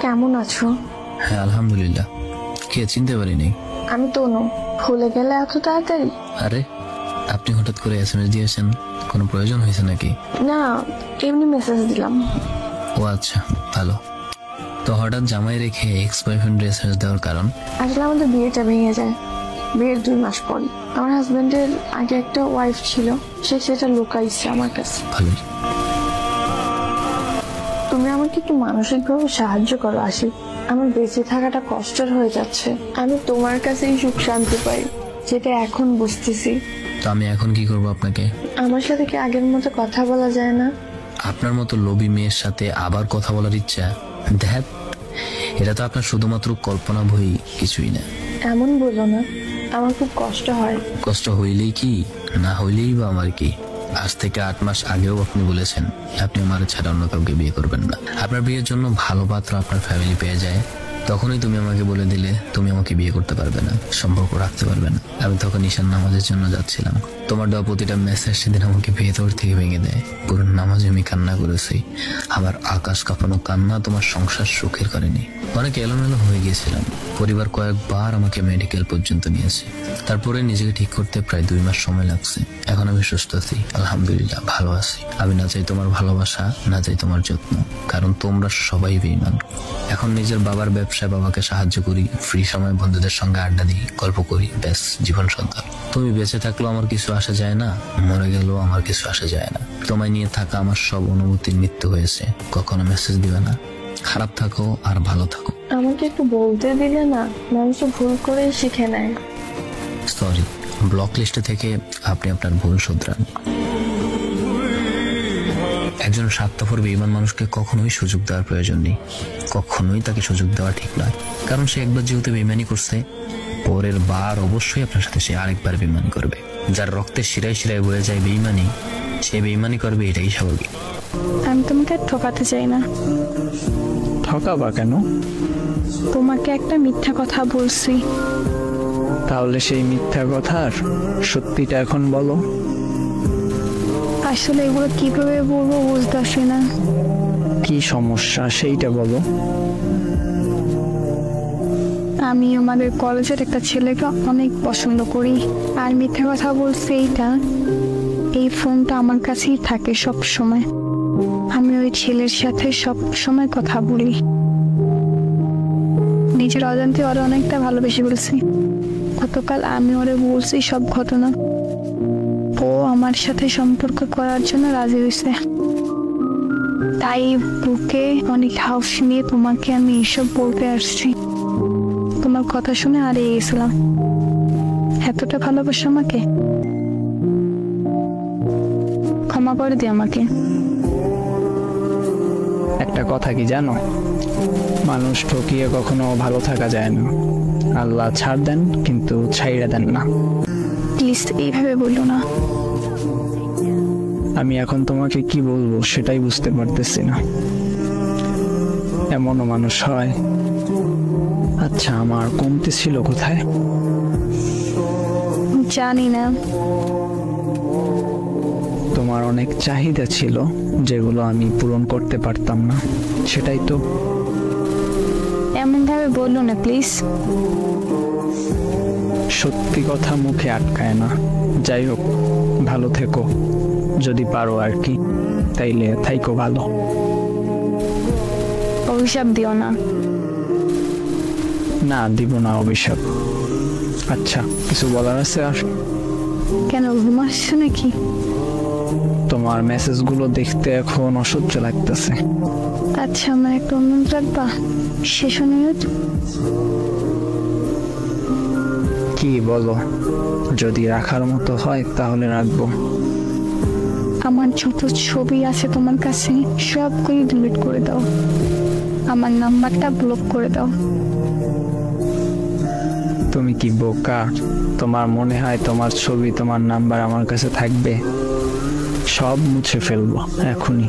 কেমন আছো? হ্যাঁ আলহামদুলিল্লাহ। কে চিনতে পারিনি? আমি তনু। ভুলে গেলে এত তাড়াতাড়ি? আরে আপনি হঠাৎ করে এসএমএস দিয়েছেন, কোনো প্রয়োজন হয়েছে নাকি? না, এমনি মেসেজ দিলাম। ও আচ্ছা, ভালো। তো হঠাৎ জামাই রেখে এক্স বয়ফ্রেন্ড এসএমএস দেওয়ার কারণ? আসলে আমাদের বিয়েটা ভেঙে যায় বিয়ের 2 মাস পর। আমার হাজবেন্ডের আগে একটা ওয়াইফ ছিল, সে সেটা লুকাইছে আমার কাছে। ভালোই। তুমি আমাকে একটু মানসিকভাবে সাহায্য করো আশিক। আমার বেঁচে থাকাটা কষ্টের হয়ে যাচ্ছে। আমি তোমার কাছেই সুখ শান্তি পাই, যেটা এখন বুঝতেছি। তো আমি এখন কি করব আপনাকে? আমার সাথে কি আগের মতো কথা বলা যায় না? আপনার মতো লোভী মেয়ের সাথে আবার কথা বলার ইচ্ছা? দেখ, এটা তো আপনার শুধুমাত্র কল্পনা বই, কিছুই না। এমন বলো না, আমার খুব কষ্ট হয়। কষ্ট হইলেই কি, না হইলেই বা আমার কি? আজ থেকে 8 মাস আগেও আপনি বলেছেন আপনি আমার ছাড়া অন্য কাউকে বিয়ে করবেন না। আপনার বিয়ের জন্য ভালো পাত্র আপনার ফ্যামিলি পেয়ে যায়, তখনই তুমি আমাকে বলে দিলে তুমি আমাকে বিয়ে করতে পারবে না, সম্পর্ক রাখতে পারবে না। আমি তখন ঈশান নামাজের জন্য যাচ্ছিলাম, তোমার দেওয়া প্রতিটা মেসেজ সেদিন আমাকে ভেতর থেকে ভেঙে দেয়। পুরো নামাজে আমি কান্না করেছি। আমার আকাশ কাঁপানো কান্না তোমার সংসার সুখের করেনি। অনেক এলোমেলো হয়ে গিয়েছিলাম, পরিবার কয়েকবার আমাকে মেডিকেল পর্যন্ত নিয়েছে। তারপরে নিজেকে ঠিক করতে প্রায় 2 মাস সময় লাগছে। এখন আমি সুস্থ আছি, আলহামদুলিল্লাহ, ভালো আছি। আমি না চাই তোমার ভালোবাসা, না চাই তোমার যত্ন, কারণ তোমরা সবাই বেঈমান। এখন নিজের বাবার ব্যবসায় বাবাকে সাহায্য করি, ফ্রি সময় বন্ধুদের সঙ্গে আড্ডা দিই, গল্প করি, ব্যাস জীবন সুন্দর। তুমি বেঁচে থাকলেও আমার কিছু আসা যায় না, মরে গেলেও আমার কিছু আসা যায় না। তোমায় নিয়ে থাকা আমার সব অনুভূতির মৃত্যু হয়েছে। কখনো মেসেজ দিবে না। খারাপ থাকো আর ভালো থাকো। আমাকে একটু বলতে দিলে না? মানুষ ভুল করে শিখে নেয়। সরি, ব্লক লিস্টে থেকে আপনি আপনার ভুল শুধরান। একজন স্বার্থপর বেঈমান মানুষকে কখনোই সুযোগ দেওয়ার প্রয়োজন নেই, কখনোই তাকে সুযোগ দেওয়া ঠিক নয়। কারণ সে একবার যেহেতু বেঈমানি করছে, পরের বার অবশ্যই আপনার সাথে সে আরেকবার বেঈমানি করবে। যার রক্তে শিরায় শিরায় বয়ে যায় বেঈমানি, সে বেঈমানি করবে, এটাই স্বাভাবিক। আমি তোমাকে ঠকাতে চাই না। ঠকাবা কেন? তোমাকে একটা মিথ্যা কথা বলছি। তাহলে সেই মিথ্যা কথার সত্যিটা এখন বলো। আসলে এগুলো কিভাবে বলবো বুঝতেছি না। কি সমস্যা সেইটা বলো। আমি আমাদের কলেজের একটা ছেলেকে অনেক পছন্দ করি, আর মিথ্যা কথা বলছি এইটা, এই ফোনটা আমার কাছেই থাকে সব সময়। আমি ওই ছেলের সাথে সব সময় কথা বলি। নিজের অজান্তে ওরা অনেকটা ভালোবেসে বলছি। গতকাল আমি ওরে বলছি সব ঘটনা। ও আমার সাথে সম্পর্ক করার জন্য রাজি হয়েছে। তাই বুকে অনেক হাউস নিয়ে তোমাকে আমি এসব বলতে আসছি। তোমার কথা শুনে হারিয়ে গেছিলাম। এতটা ভালোবাসো আমাকে? ক্ষমা করে দি আমাকে। একটা কথা কি জানো, মানুষ ঠকিয়ে কখনো ভালো থাকা যায় না। আল্লাহ ছাড় দেন কিন্তু ছাইড়া দেন না। প্লিজ এইভাবে বললো না। আমি এখন তোমাকে কি বলবো সেটাই বুঝতে পারতেছি না। এমনও মানুষ হয়। আচ্ছা, আমার কমতি ছিল কোথায়? জানি না। তোমার অনেক চাহিদা ছিল যেগুলো আমি পূরণ করতে পারতাম না, সেটাই তো। এমন ভাবে বললো না প্লিজ। সত্যি কথা মুখে আটকায় না। যাই হোক, ভালো থেকো যদি পারো আর কি। তাইলে থাইকো ভালো। অভিশাপ দিও না। না, দিব না অভিশাপ। আচ্ছা, কিছু বলার আছে আর? কেন, ঘুম আসছে নাকি? তোমার মেসেজগুলো দেখতে এখন অসহ্য লাগতেছে। আচ্ছা, আমার একটা অনুরোধ রাখবা? শেষ অনুরোধ। কি বলো? যদি রাখার মতো হয় তাহলে রাখবো। আমার যত ছবি আছে তোমার কাছে সবগুলি ডিলিট করে দাও। আমার নাম্বারটা ব্লক করে দাও। তুমি কি বোকা? তোমার মনে হয় তোমার ছবি, তোমার নাম্বার আমার কাছে থাকবে? সব মুছে ফেলবো এখনই।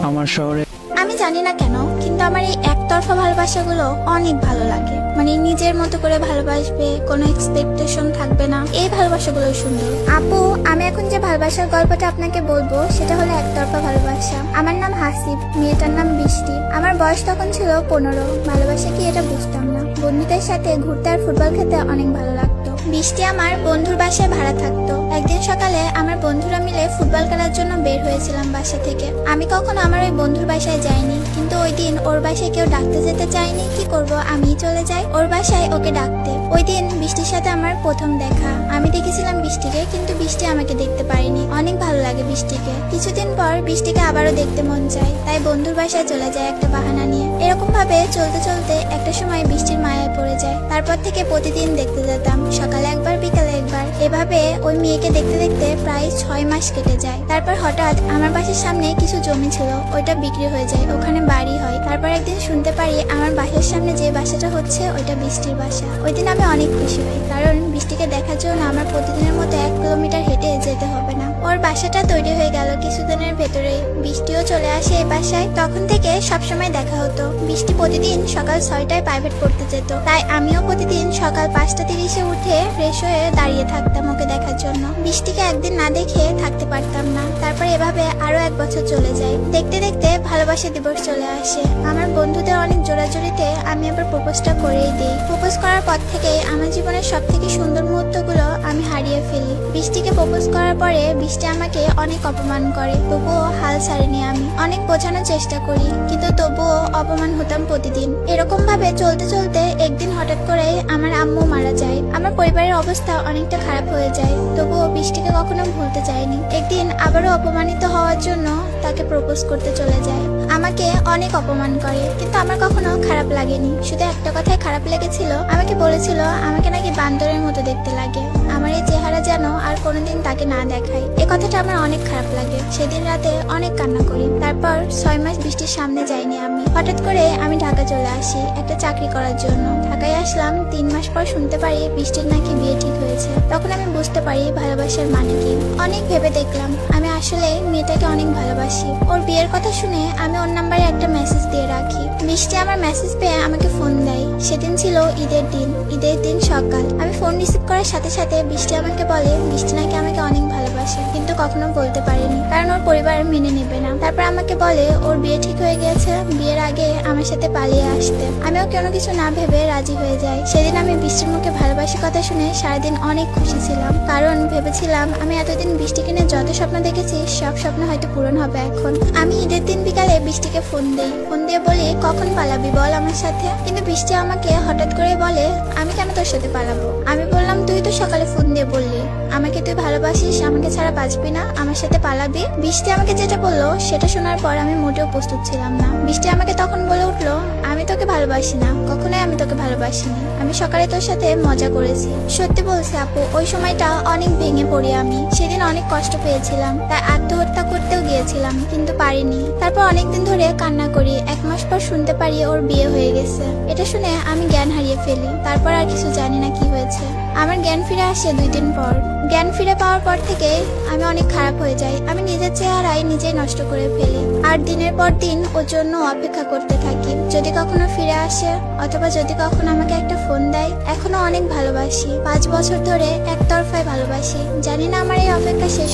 আমার শহরে আমি জানি না কেন, কিন্তু কিন্তু আমার এই একতরফা ভালোবাসাগুলো অনেক ভালো লাগে। মানে নিজের মতো করে ভালোবাসবে, কোনো এক্সপেকটেশন থাকবে না, এই ভালোবাসাগুলো সুন্দর। আপু, আমি এখন যে ভালোবাসার গল্পটা আপনাকে বলবো সেটা হলো একতরফা ভালোবাসা। আমার নাম হাসিব, মেয়েটার নাম বৃষ্টি। আমার বয়স তখন ছিল 15। ভালোবাসা কি এটা বুঝতাম না। বন্ধুদের সাথে ঘুরতে আর ফুটবল খেতে অনেক ভালো লাগতো। বৃষ্টি আমার বন্ধুর বাসায় ভাড়া থাকতো। একদিন সকালে আমার বন্ধুরা মিলে ফুটবল খেলার জন্য বের হয়েছিলাম বাসা থেকে। আমি কখনো আমার ওই বন্ধুর বাসায় যাইনি, কিন্তু ওই দিন ওর বাসায় কেউ ডাকতে যেতে চাইনি। কি করব, আমিই চলে যাই ওর বাসায় ওকে ডাকতে। ওই দিন বৃষ্টির সাথে আমার প্রথম দেখা। আমি দেখেছিলাম বৃষ্টিকে, কিন্তু বৃষ্টি আমাকে দেখতে পারেনি। অনেক ভালো লাগে বৃষ্টিকে। কিছুদিন পর বৃষ্টিকে আবারও দেখতে মন চায়, তাই বন্ধুর বাসায় চলে যায় একটা বাহানা নিয়ে। এরকম ভাবে চলতে চলতে একটা সময় বৃষ্টির মায়ায় পড়ে যায়। তারপর থেকে প্রতিদিন দেখতে যেতাম, সকালে একবার বিকালে একবার। এভাবে ওই মেয়েকে দেখতে দেখতে প্রায় 6 মাস কেটে যায়। তারপর হঠাৎ আমার বাসার সামনে কিছু জমি ছিল, ওইটা বিক্রি হয়ে যায়, ওখানে বাড়ি হয়। তারপর একদিন শুনতে পারি আমার বাসার সামনে যে বাসাটা হচ্ছে ওইটা বৃষ্টির বাসা। ওই দিন আমি অনেক খুশি হই, কারণ বৃষ্টিকে দেখার জন্য আমার প্রতিদিনের মতো 1 কিলোমিটার হেঁটে যেতে হবে না। ওর বাসাটা তৈরি হয়ে গেল কিছুদিনের ভেতরেই। বৃষ্টিও চলে আসে এই বাসায়। তখন থেকে সবসময় দেখা হতো। বৃষ্টি প্রতিদিন সকাল 6টায় প্রাইভেট পড়তে যেত, তাই আমিও প্রতিদিন সকাল 5:30 উঠে ফ্রেশ হয়ে দাঁড়িয়ে থাকতাম ওকে দেখার জন্য। বৃষ্টিকে একদিন না দেখে থাকতে পারতাম না। তারপর এভাবে আরো 1 বছর চলে যায়। দেখতে দেখতে ভালোবাসা দিবস চলে আসে। আমার বন্ধুদের অনেক জোরাজোরিতে আমি আবার প্রপোজটা করেই দিই। প্রপোজ করার পর থেকে আমার জীবনের সব থেকে সুন্দর মুহূর্তগুলো আমি হারিয়ে ফেলি। বৃষ্টিকে প্রপোজ করার পরে বৃষ্টি আমাকে অনেক অপমান করে, তবুও হাল ছাড়িনি আমি। অনেক বোঝানোর চেষ্টা করি, কিন্তু তবুও অপমান হতাম প্রতিদিন। এরকম ভাবে চলতে চলতে একদিন হঠাৎ করে আমার আম্মু মারা যায়। আমার পরিবারের অবস্থা অনেকটা খারাপ হয়ে যায়, তবুও বৃষ্টিকে কখনো ভুলতে চাইনি। একদিন আবারও অপমানিত হওয়ার জন্য তাকে প্রপোজ করতে চলে যায়। আমাকে অনেক অপমান করে, কিন্তু আমার কখনো খারাপ লাগেনি। শুধু একটা কথাই খারাপ লেগেছিল, আমাকে বলেছিল আমাকে নাকি বান্দরের মতো দেখতে লাগে, আমার এই চেহারা যেন আর কোনোদিন তাকে না দেখায়। এই কথাটা আমার অনেক খারাপ লাগে। সেদিন রাতে অনেক কান্না করি। তারপর 6 মাস বৃষ্টির সামনে যাইনি আমি। হঠাৎ করে আমি ঢাকা চলে আসি একটা চাকরি করার জন্য। ঢাকায় আসলাম, 3 মাস পর শুনতে পারি বৃষ্টির নাকি বিয়ে ঠিক হয়েছে। তখন আমি বুঝতে পারি ভালোবাসার মানে কি। অনেক ভেবে দেখলাম আমি আসলে মেয়েটাকে অনেক ভালোবাসি। ওর বিয়ের কথা শুনে আমি ওর নাম্বারে একটা মেসেজ দিয়ে রাখি। বৃষ্টি আমার মেসেজ পেয়ে আমাকে ফোন দেয়। সেদিন ছিল ঈদের দিন। ঈদের দিন সকাল। আমি ফোন রিসিভ করার সাথে সাথে বৃষ্টি আমাকে বলে বৃষ্টি নাকি আমাকে অনেক ভালোবাসে, কিন্তু কখনো বলতে পারেনি, কারণ ওর পরিবার মেনে নেবে না। তারপর আমাকে বলে ওর বিয়ে ঠিক হয়ে গেছে, বিয়ের আগে আমার সাথে পালিয়ে আসতে। আমিও কোনো কিছু না ভেবে রাজি হয়ে যাই। সেদিন আমি বৃষ্টির মুখে ভালোবাসি কথা শুনে সারাদিন অনেক খুশি ছিলাম, কারণ ভেবেছিলাম আমি এতদিন বৃষ্টিকে নিয়ে যত স্বপ্ন দেখেছি সব স্বপ্ন হয়তো পূরণ হবে এখন। আমি ঈদের দিন বিকালে বৃষ্টিকে ফোন দিই। ফোন দিয়ে বলি কখন পালাবি বল আমার সাথে। কিন্তু বৃষ্টি আমাকে হঠাৎ করে বলে আমি কেন তোর সাথে পালাবো। আমি বললাম তুই তো সকালে ফোন দিয়ে বললি আমাকে তুই ভালোবাসিস, আমাকে ছাড়া বাঁচবি না, আমার সাথে পালাবি। বৃষ্টি আমাকে যেটা বললো সেটা শোনার পর আমি মোটেও প্রস্তুত ছিলাম না। বৃষ্টি আমাকে তখন বলে উঠলো আমি তোকে ভালোবাসি না, কখনোই আমি তোকে ভালোবাসিনি, আমি সকালে তোর সাথে মজা করেছি। সত্যি বলছি আপু, ওই সময়টা অনেক ভেঙে পড়ি আমি। সেদিন অনেক কষ্ট পেয়েছিলাম, তাই আত্মহত্যা করতেও গিয়েছিলাম, কিন্তু পারিনি। তারপর অনেকদিন ধরে কান্না করি। 1 মাস পর শুনতে পারি ওর বিয়ে হয়ে গেছে। এটা শুনে আমি জ্ঞান হারিয়ে ফেলি। তারপর আর কিছু জানি না কি হয়েছে। আমার জ্ঞান ফিরে আসে 2 দিন পর। জ্ঞান ফিরে পাওয়ার পর থেকে আমি অনেক খারাপ হয়ে যাই। আমি নিজের চেহারাই নিজেই নষ্ট করে ফেলি, আর দিনের পর দিন ওর জন্য অপেক্ষা করতে থাকি যদি কখনো ফিরে আসে, অথবা যদি কখনো আমাকে একটা ফোন দেয়। এখনো অনেক ভালোবাসি, 5 বছর ধরে একতরফায় ভালোবাসি। জানি না আমার এই অপেক্ষা শেষ